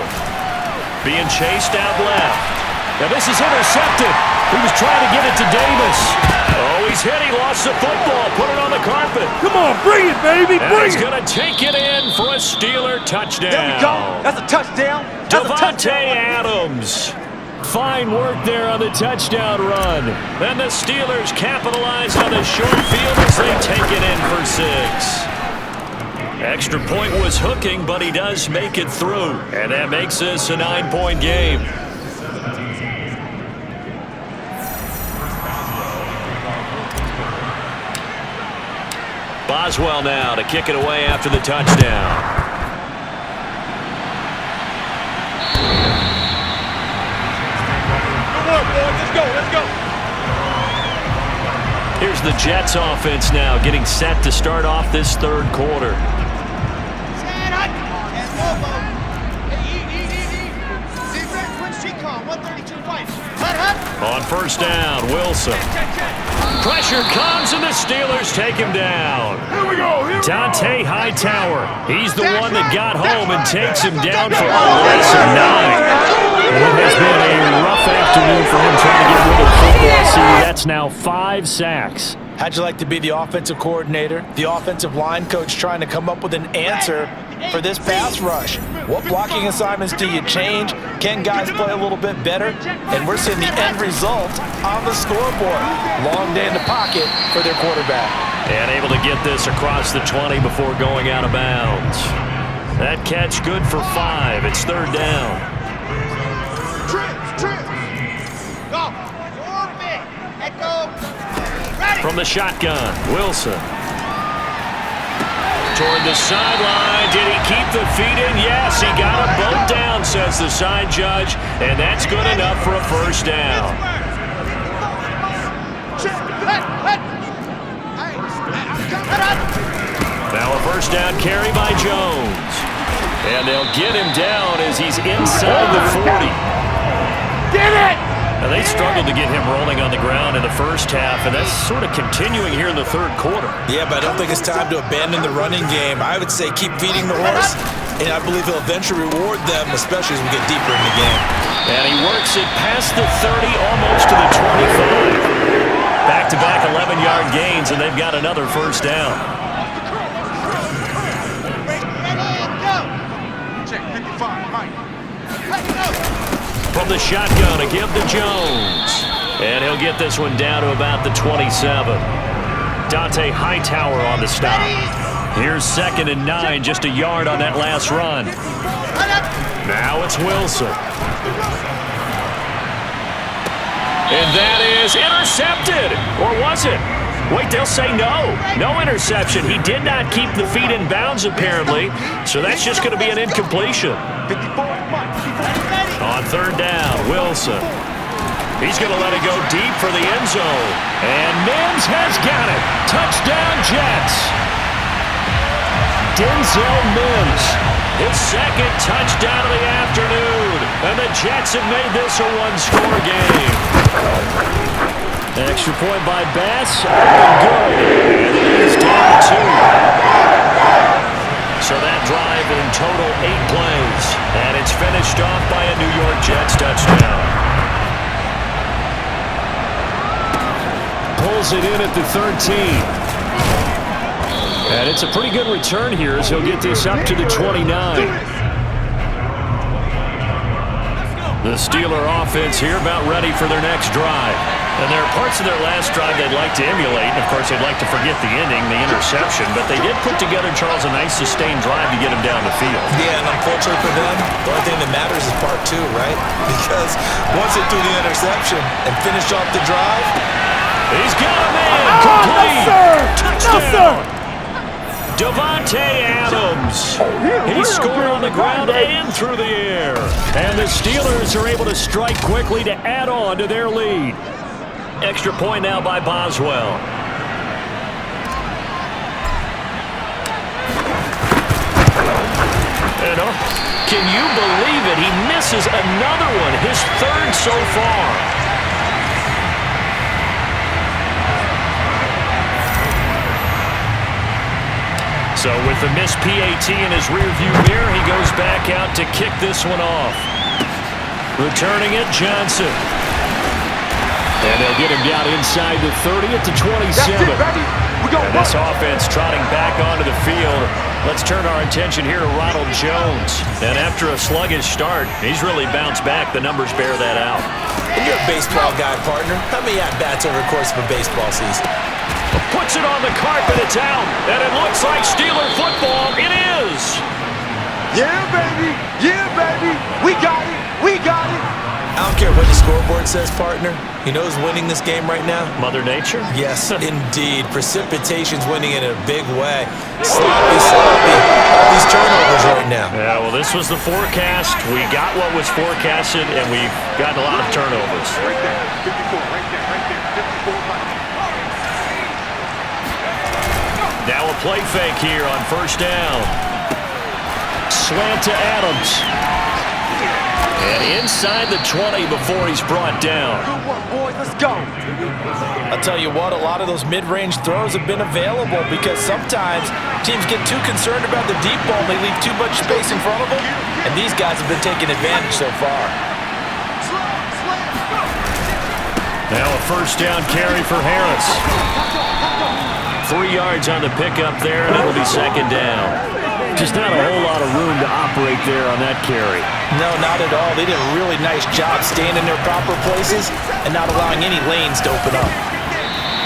Being chased out left. Now this is intercepted. He was trying to get it to Davis. Oh, he's hit. He lost the football. Put it on the carpet. Come on, bring it, baby, And bring he's it. going to take it in for a Steeler touchdown. There we go. That's a touchdown. That's a Davante touchdown. Adams. Fine work there on the touchdown run. Then the Steelers capitalize on the short field as they take it in for 6. Extra point was hooking, but he does make it through. And that makes this a 9-point game. Boswell now to kick it away after the touchdown. Good work, boys. Let's go. Let's go. Here's the Jets offense now getting set to start off this 3rd quarter. On 1st down, Wilson. Pressure comes and the Steelers take him down. Here we go. Dante Hightower. He's the one that got home and takes him down for a loss of 9. It has been a rough afternoon for him trying to get rid of the football. See, that's now 5 sacks. How'd you like to be the offensive coordinator, the offensive line coach trying to come up with an answer for this pass rush? What blocking assignments do you change? Can guys play a little bit better? And we're seeing the end result on the scoreboard. Long day in the pocket for their quarterback. And able to get this across the 20 before going out of bounds. That catch good for 5. It's 3rd down. Trips. Go. Orbit. Let go. Ready. From the shotgun, Wilson. Toward the sideline. Did he keep the feet in? Yes, he got them both down, says the side judge. And that's good enough for a 1st down. Now a 1st down carry by Jones. And they'll get him down as he's inside the 40. Get it! And they struggled to get him rolling on the ground in the 1st half, and that's sort of continuing here in the 3rd quarter. Yeah, but I don't think it's time to abandon the running game. I would say keep feeding the horse, and I believe he'll eventually reward them, especially as we get deeper in the game. And he works it past the 30, almost to the 25. Back-to-back 11-yard gains, and they've got another 1st down. Check 55, Mike. From the shotgun, a give to Jones. And he'll get this one down to about the 27. Dante Hightower on the stop. Here's 2nd and 9, just a yard on that last run. Now it's Wilson. And that is intercepted. Or was it? Wait, they'll say no. No interception. He did not keep the feet in bounds, apparently. So that's just going to be an incompletion. 54, Mike. On 3rd down, Wilson. He's going to let it go deep for the end zone. And Mims has got it. Touchdown, Jets. Denzel Mims, his 2nd touchdown of the afternoon. And the Jets have made this a 1-score game. Extra point by Bass. Good. And it is down 2. So that drive in total 8 plays. And it's finished off by a New York Jets touchdown. Pulls it in at the 13. And it's a pretty good return here as he'll get this up to the 29. The Steeler offense here about ready for their next drive. And there are parts of their last drive they'd like to emulate. And, of course, they'd like to forget the ending, the interception. But they did put together, Charles, a nice sustained drive to get him down the field. Yeah, and unfortunately for them, the only thing that matters is part 2, right? Because once they threw the interception and finished off the drive, he's got him in. Complete. No, sir. Touchdown. No, sir. Davante Adams. He scored on the ground and through the air. And the Steelers are able to strike quickly to add on to their lead. Extra point now by Boswell. And can you believe it? He misses another one, his third so far. So with the missed PAT in his rearview mirror, he goes back out to kick this one off. Returning it, Johnson. And they'll get him down inside the 30 at the 27. And this offense trotting back onto the field. Let's turn our attention here to Ronald Jones. And after a sluggish start, he's really bounced back. The numbers bear that out. And you're a baseball guy, partner. How many at-bats over the course of a baseball season? Puts it on the carpet, it's out. And it looks like Steeler football. It is. Yeah, baby. Yeah, baby. We got it. We got it. I don't care what the scoreboard says, partner. You know who's winning this game right now? Mother Nature? Yes, indeed. Precipitation's winning in a big way. Sloppy. These turnovers right now. Yeah, well, this was the forecast. We got what was forecasted, and we've gotten a lot of turnovers. Right there. 54, right there. 54. Now a play fake here on first down. Slant to Adams. And inside the 20 before he's brought down. Good work, boys. Let's go. I'll tell you what, a lot of those mid-range throws have been available because sometimes teams get too concerned about the deep ball and they leave too much space in front of them, and these guys have been taking advantage so far. Now a first down carry for Harris. 3 yards on the pickup there, and it'll be second down. Just not a whole lot of room to operate there on that carry. No, not at all. They did a really nice job staying in their proper places and not allowing any lanes to open up.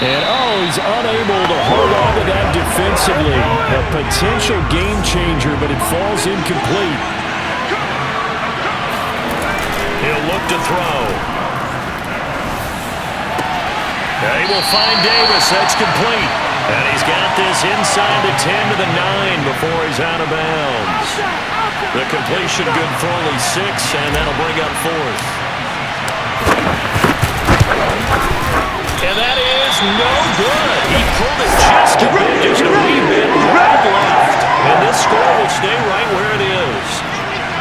And, he's unable to hold on to that defensively. A potential game changer, but it falls incomplete. He'll look to throw. He will find Davis. That's complete. And he's got this inside the 10 to the 9 before he's out of bounds. The completion good for only 6, and that'll bring up fourth. And that is no good. He pulled it just a bit, just a wee bit right left. And this score will stay right where it is.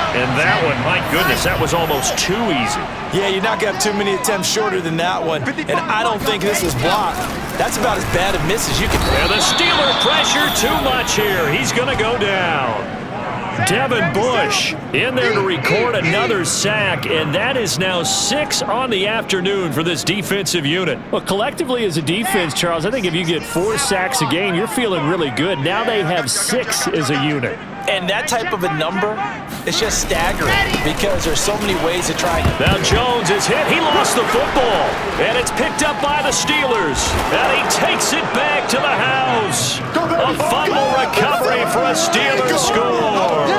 And that one, my goodness, that was almost too easy. Yeah, you're not going to have too many attempts shorter than that one. And I don't think this was blocked. That's about as bad a miss as you can. And the Steeler pressure too much here. He's going to go down. Devin Bush in there to record another sack, and that is now 6 on the afternoon for this defensive unit. Well, collectively as a defense, Charles, I think if you get 4 sacks a game, you're feeling really good. Now they have 6 as a unit. And that type of a number is just staggering because there's so many ways to try. Now Jones is hit. He lost the football. And it's picked up by the Steelers. And he takes it back to the house. A fumble recovery for a Steelers score.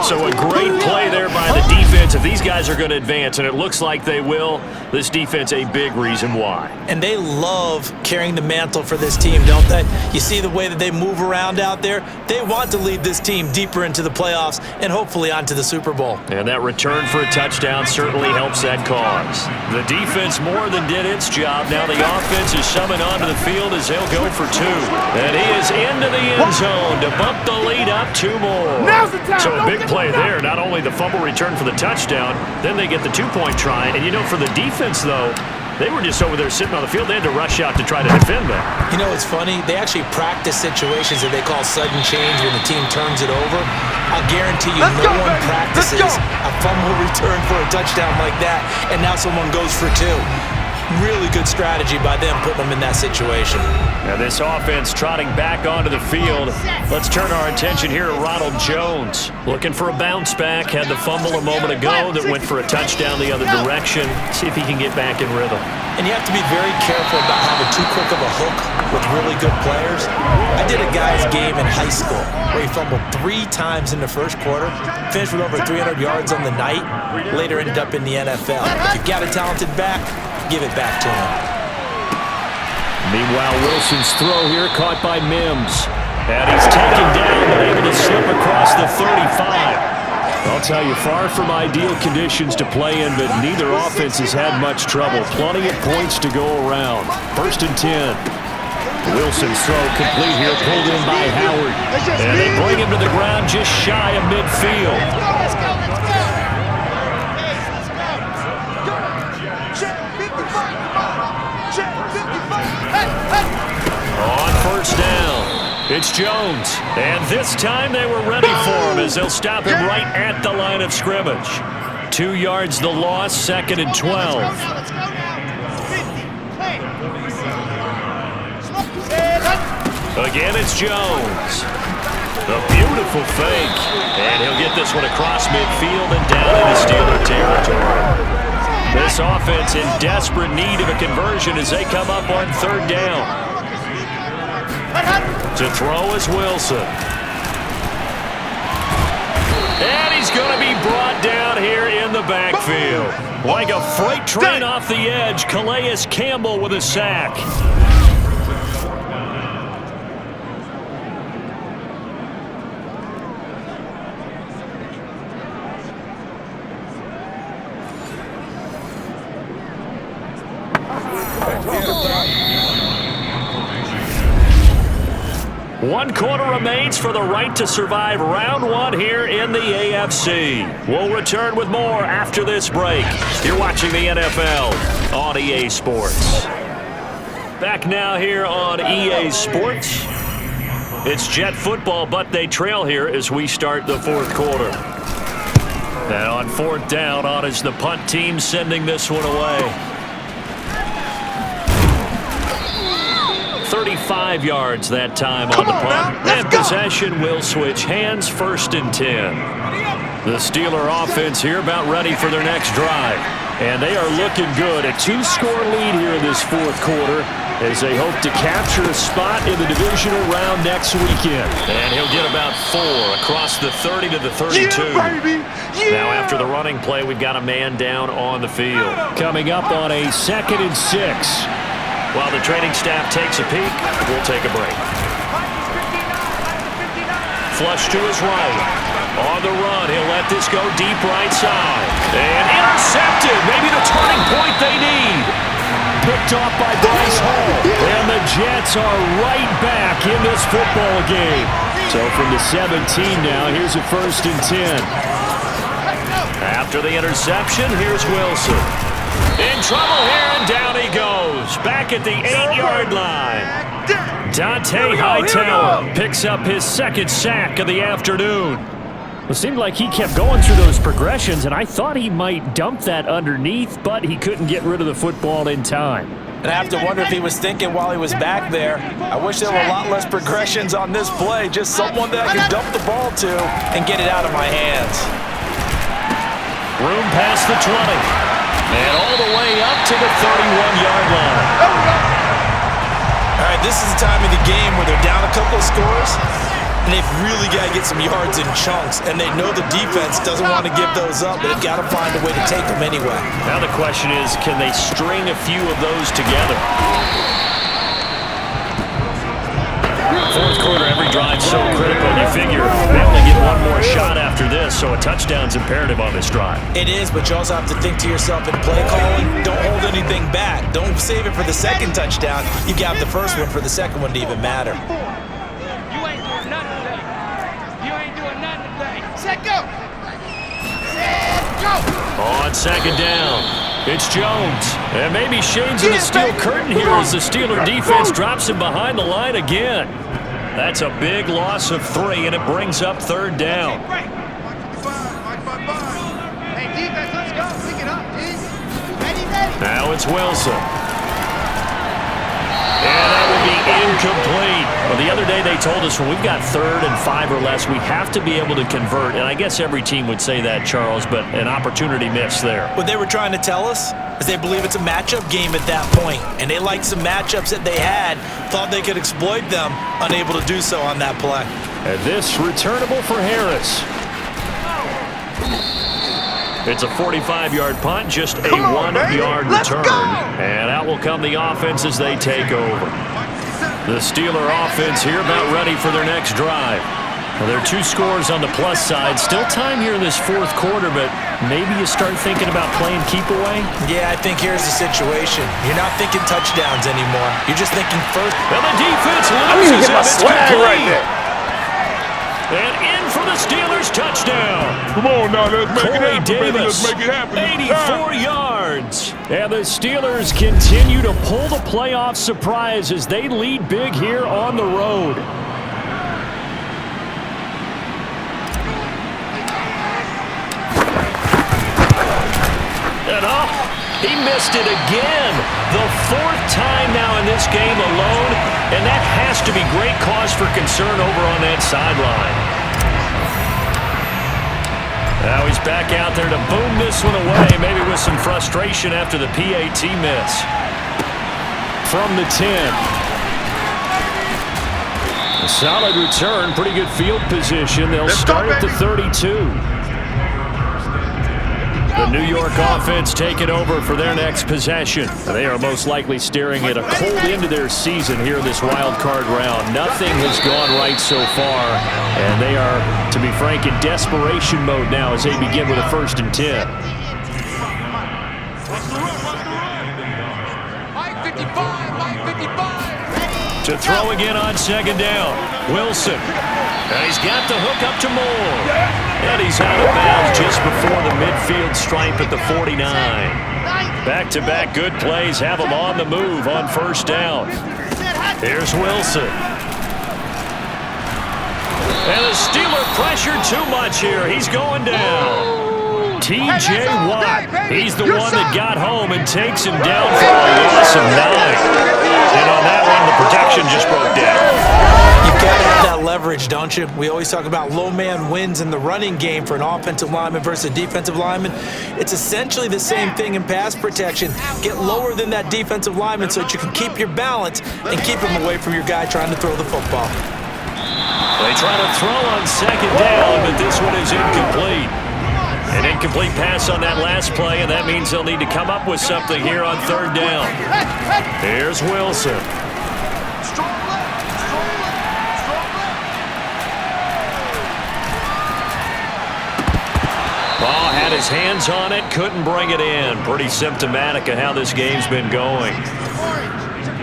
So a great play there by the defense. If these guys are going to advance, and it looks like they will, this defense a big reason why. And they love carrying the mantle for this team, don't they? You see the way that they move around out there? They want to lead this team deeper into the playoffs and hopefully onto the Super Bowl. And that return for a touchdown certainly helps that cause. The defense more than did its job. Now the offense is summoned onto the field as they'll go for 2. And he is into the end zone to bump the lead up 2 more. So a big play there. Not only the fumble return for the touchdown, then they get the 2-point try. And you know, for the defense, though, they were just over there sitting on the field. They had to rush out to try to defend that. You know, it's funny. They actually practice situations that they call sudden change when the team turns it over. I'll guarantee you no one practices a fumble return for a touchdown like that, and now someone goes for 2. Really good strategy by them putting them in that situation. Now this offense trotting back onto the field. Let's turn our attention here to Ronald Jones. Looking for a bounce back. Had the fumble a moment ago that went for a touchdown the other direction. See if he can get back in rhythm. And you have to be very careful about having too quick of a hook with really good players. I did a guy's game in high school where he fumbled 3 times in the first quarter, finished with over 300 yards on the night, later ended up in the NFL. If you've got a talented back, give it back to him. Meanwhile, Wilson's throw here caught by Mims. And he's taken down but able to slip across the 35. I'll tell you, far from ideal conditions to play in, but neither offense has had much trouble. Plenty of points to go around. 1st and 10. Wilson's throw complete here, pulled in by Howard. And they bring him to the ground just shy of midfield. Let's go. On first down, it's Jones. And this time they were ready for him as they'll stop him right at the line of scrimmage. 2 yards the loss, 2nd and 12. Again, it's Jones. A beautiful fake. And he'll get this one across midfield and down into Steeler territory. This offense in desperate need of a conversion as they come up on 3rd down. To throw is Wilson. And he's going to be brought down here in the backfield. Like a freight train off the edge, Calais Campbell with a sack. One quarter remains for the right to survive round 1 here in the AFC. We'll return with more after this break. You're watching the NFL on EA Sports. Back now here on EA Sports. It's Jet football, but they trail here as we start the 4th quarter. And on 4th down, on is the punt team sending this one away. 35 yards that time on the punt. And possession will switch hands, 1st and 10. The Steeler offense here about ready for their next drive. And they are looking good. A 2-score lead here in this 4th quarter as they hope to capture a spot in the divisional round next weekend. And he'll get about 4 across the 30 to the 32. Now after the running play, we've got a man down on the field. Coming up on a 2nd and 6. While the training staff takes a peek, we'll take a break. Flush to his right. On the run, he'll let this go deep right side. And intercepted. Maybe the turning point they need. Picked off by Bryce Hall. And the Jets are right back in this football game. So from the 17 now, here's a 1st and 10. After the interception, here's Wilson. In trouble here, and down he goes. Back at the 8-yard line. Dante Hightower picks up his 2nd sack of the afternoon. It seemed like he kept going through those progressions, and I thought he might dump that underneath, but he couldn't get rid of the football in time. And I have to wonder if he was thinking while he was back there, I wish there were a lot less progressions on this play. Just someone that I can dump the ball to and get it out of my hands. Room past the 20. And all the way up to the 31-yard line. All right, this is the time of the game where they're down a couple of scores, and they've really got to get some yards in chunks, and they know the defense doesn't want to give those up, but they've got to find a way to take them anyway. Now the question is, can they string a few of those together? 4th quarter, every drive's so critical. You figure they only get one more shot after this, so a touchdown's imperative on this drive. It is, but you also have to think to yourself in play calling, don't hold anything back. Don't save it for the 2nd touchdown. You got the 1st one for the 2nd one to even matter. You ain't doing nothing today. You ain't doing nothing today. Set go. Set go. On 2nd down, it's Jones. And maybe Shane's in the steel curtain here as the Steeler defense drops him behind the line again. That's a big loss of 3, and it brings up 3rd down. Hey, defense, let's go. Pick it up, dude. Ready? Now it's Wilson. And that will be incomplete. Well, the other day they told us when we've got 3rd and 5 or less, we have to be able to convert. And I guess every team would say that, Charles, but an opportunity missed there. What they were trying to tell us is they believe it's a matchup game at that point, and they liked some matchups that they had, thought they could exploit them, unable to do so on that play. And this returnable for Harris. It's a 45-yard punt, just a 1-yard return. And out will come the offense as they take over. The Steeler offense here about ready for their next drive. Well, there are 2 scores on the plus side. Still time here in this fourth quarter, but maybe you start thinking about playing keep away? Yeah, I think here's the situation. You're not thinking touchdowns anymore. You're just thinking first. And the defense I need to loses get my it. It's swag complete. right there. And in for the Steelers touchdown. Come on now, let's make Corey it happen, baby. Davis, Let's make it happen. 84 yards. And the Steelers continue to pull the playoff surprise as they lead big here on the road. And he missed it again. The 4th time now in this game alone, and that has to be great cause for concern over on that sideline. Now he's back out there to boom this one away, maybe with some frustration after the PAT miss. From the 10. A solid return, pretty good field position. They'll start at the 32. The New York offense taking over for their next possession. They are most likely staring at a cold end to their season here in this wild card round. Nothing has gone right so far, and they are, to be frank, in desperation mode now as they begin with a 1st and 10. Mike 55, Mike 55. To throw again on 2nd down. Wilson. And he's got the hook up to Moore. And he's out of bounds just before the midfield stripe at the 49. Back-to-back good plays have him on the move on 1st down. Here's Wilson. And the Steeler pressured too much here. He's going down. T.J. Watt. He's the one that got home and takes him down for a loss of 9. And on that one, the protection just broke down. You've got to have that leverage, don't you? We always talk about low man wins in the running game for an offensive lineman versus a defensive lineman. It's essentially the same thing in pass protection. Get lower than that defensive lineman so that you can keep your balance and keep him away from your guy trying to throw the football. They try to throw on 2nd down, but this one is incomplete. An incomplete pass on that last play, and that means they'll need to come up with something here on 3rd down. Here's Wilson. Ball had his hands on it, couldn't bring it in. Pretty symptomatic of how this game's been going.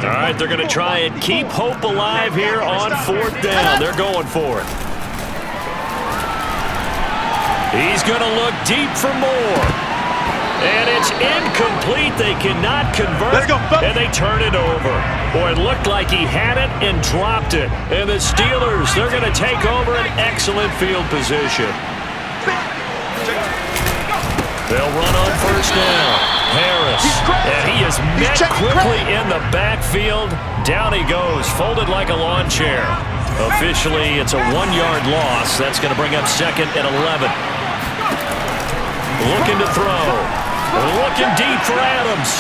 All right, they're going to try and keep hope alive here on 4th down. They're going for it. He's going to look deep for more. And it's incomplete. They cannot convert. Let's go, and they turn it over. Boy, it looked like he had it and dropped it. And the Steelers, they're going to take over an excellent field position. They'll run on 1st down. Harris. And he is met quickly in the backfield. Down he goes, folded like a lawn chair. Officially, it's a 1-yard loss. That's going to bring up 2nd and 11. Looking to throw. Looking deep for Adams.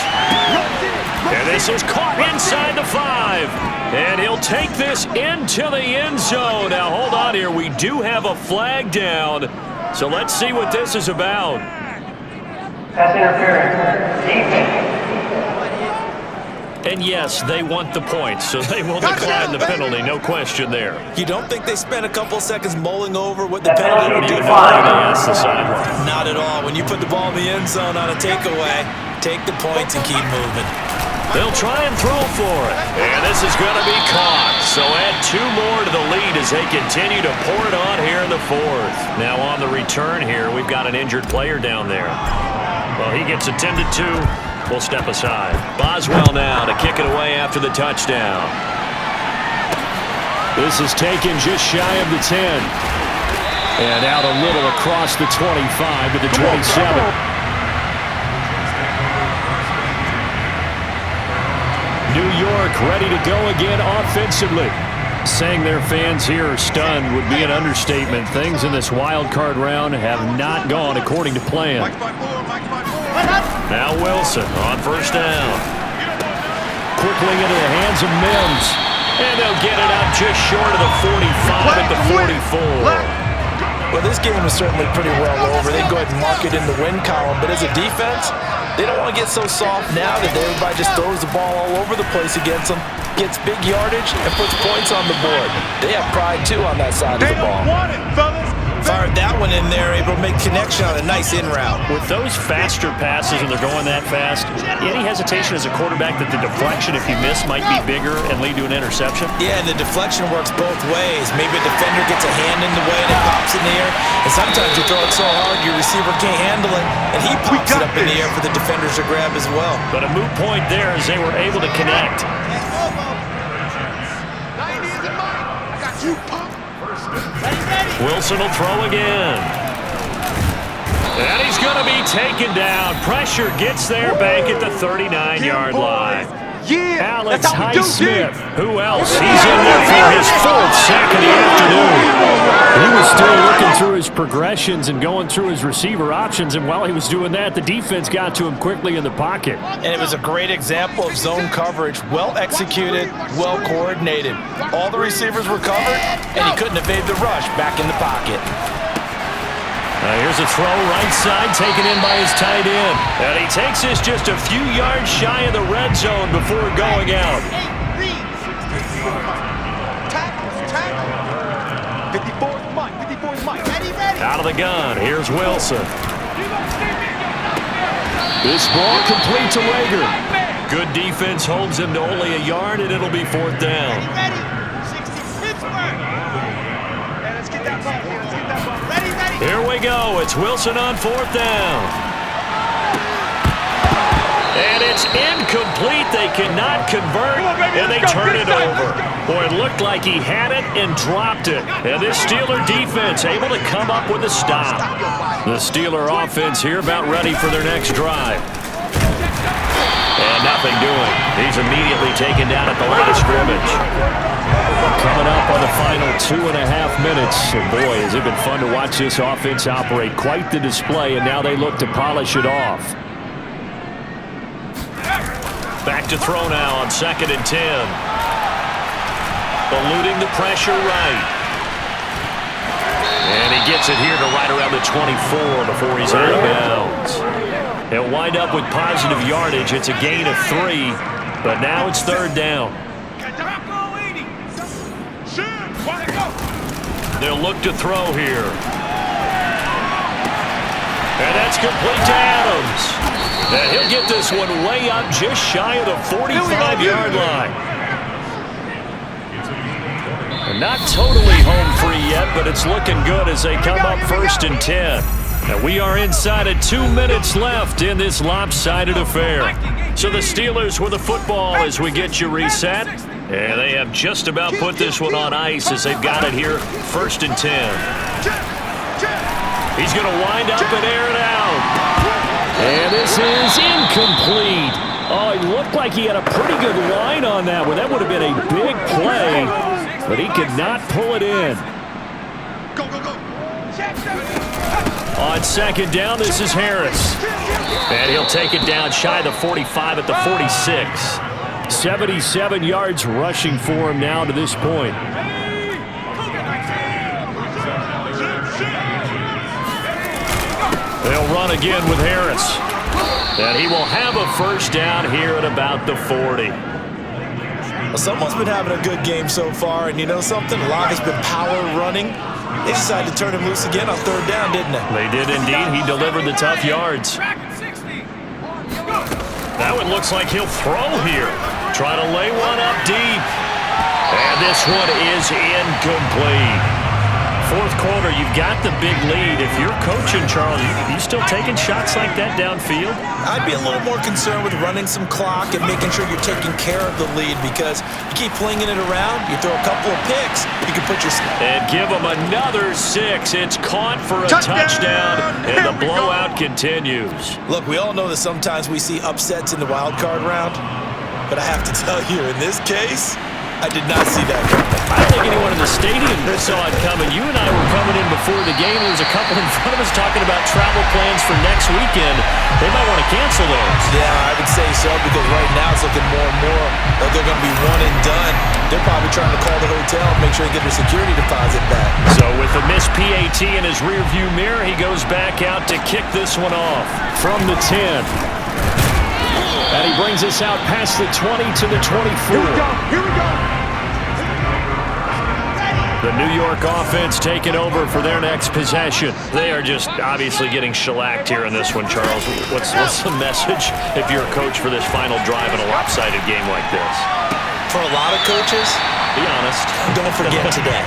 And this is caught inside the 5. And he'll take this into the end zone. Now, hold on here. We do have a flag down. So let's see what this is about. Pass interference. Defense. And yes, they want the points, so they will decline the penalty. No question there. You don't think they spent a couple seconds mulling over what the penalty would do? They asked the sideline. Not at all. When you put the ball in the end zone on a takeaway, take the points and keep moving. They'll try and throw for it. And this is going to be caught. So add 2 more to the lead as they continue to pour it on here in the 4th. Now on the return here, we've got an injured player down there. Well, he gets attended to. We'll step aside. Boswell now to kick it away after the touchdown. This is taken just shy of the 10. And out a little across the 25 to the 27. New York ready to go again offensively. Saying their fans here are stunned would be an understatement. Things in this wild card round have not gone according to plan. Now Wilson on 1st down. Quickly into the hands of Mims. And they'll get it out just short of the 45 at the 44. Well, this game is certainly pretty well over. They go ahead and mark it in the win column. But as a defense, they don't want to get so soft now that everybody just throws the ball all over the place against them, gets big yardage, and puts points on the board. They have pride, too, on that side of the ball. Want it, fellas. Fired that one in there, able to make connection on a nice in route. With those faster passes and they're going that fast, any hesitation as a quarterback that the deflection, if you miss, might be bigger and lead to an interception? Yeah, and the deflection works both ways. Maybe a defender gets a hand in the way and it pops in the air. And sometimes you throw it so hard your receiver can't handle it, and he pops it up in the air for the defenders to grab as well. But a moot point there as they were able to connect. Wilson will throw again. And he's going to be taken down. Pressure gets there back at the 39-yard line. Yeah, Alex that's how we do, Highsmith. Who else? He's in there for his fourth sack of the afternoon. He was still looking through his progressions and going through his receiver options, and while he was doing that, the defense got to him quickly in the pocket. And it was a great example of zone coverage. Well executed, well coordinated. All the receivers were covered, and he couldn't evade the rush back in the pocket. Here's a throw right side taken in by his tight end. And he takes this just a few yards shy of the red zone before going out. 54's Mike. 54's Mike. Out of the gun. Here's Wilson. This ball complete to Rager. Good defense holds him to only a yard, and it'll be fourth down. Here we go. It's Wilson on fourth down. And it's incomplete. They cannot convert, and they turn it over. Boy, it looked like he had it and dropped it. And this Steeler defense able to come up with a stop. The Steeler offense here about ready for their next drive. And nothing doing. He's immediately taken down at the line of scrimmage. Coming up on the final 2.5 minutes. And boy, has it been fun to watch this offense operate. Quite the display, and now they look to polish it off. Back to throw now on 2nd and 10. Eluding the pressure right. And he gets it here to right around the 24 before he's out of bounds. He'll wind up with positive yardage. It's a gain of 3, but now it's 3rd down. They'll look to throw here. And that's complete to Adams. And he'll get this one way up just shy of the 45-yard line. And not totally home free yet, but it's looking good as they come up 1st and 10. And we are inside of 2 minutes left in this lopsided affair. So the Steelers with the football as we get you reset. And they have just about put this one on ice as they've got it here, 1st and 10. He's going to wind up and air it out. And this is incomplete. Oh, it looked like he had a pretty good line on that one. That would have been a big play, but he could not pull it in. Go, go, go. On 2nd down, this is Harris. And he'll take it down shy of the 45 at the 46. 77 yards rushing for him now to this point. They'll run again with Harris. And he will have a 1st down here at about the 40. Well, someone's been having a good game so far, and you know something? A lot has been power running. They decided to turn him loose again on 3rd down, didn't they? They did indeed. He delivered the tough yards. That one looks like he'll throw here. Try to lay one up deep. And this one is incomplete. 4th quarter, you've got the big lead. If you're coaching, Charles, you still taking shots like that downfield? I'd be a little more concerned with running some clock and making sure you're taking care of the lead, because you keep flinging it around, you throw a couple of picks, you can put your... And give them another 6. It's caught for a touchdown, and the blowout continues. Look, we all know that sometimes we see upsets in the wild card round, but I have to tell you, in this case, I did not see that coming. I don't think anyone in the stadium saw it coming. You and I were coming in before the game. There was a couple in front of us talking about travel plans for next weekend. They might want to cancel those. Yeah, I would say so, because right now it's looking more and more like they're going to be one and done. They're probably trying to call the hotel and make sure they get their security deposit back. So with the missed PAT in his rearview mirror, he goes back out to kick this one off from the 10. And he brings us out past the 20 to the 24. Here we go. The New York offense taking over for their next possession. They are just obviously getting shellacked here in this one, Charles. What's the message if you're a coach for this final drive in a lopsided game like this? For a lot of coaches, be honest. Don't forget today.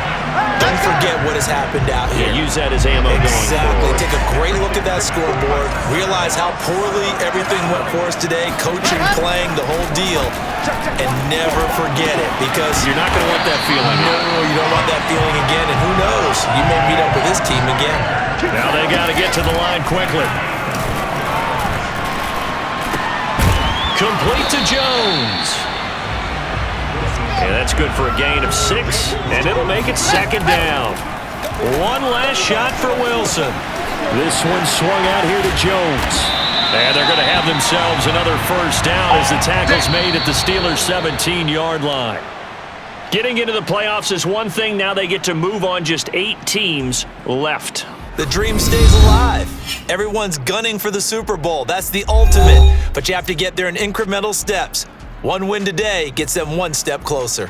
Don't forget what has happened out here. Yeah, use that as ammo going forward. Take a great look at that scoreboard. Realize how poorly everything went for us today. Coaching, playing, the whole deal. And never forget it, because you're not going to want that feeling. No, you don't want that feeling again. And who knows? You may meet up with this team again. Now they got to get to the line quickly. Complete to Jones. Yeah, that's good for a gain of 6, and it'll make it second down. One last shot for Wilson. This one swung out here to Jones. And they're going to have themselves another first down as the tackle's made at the Steelers' 17-yard line. Getting into the playoffs is one thing. Now they get to move on. Just 8 teams left. The dream stays alive. Everyone's gunning for the Super Bowl. That's the ultimate. But you have to get there in incremental steps. One win today gets them one step closer.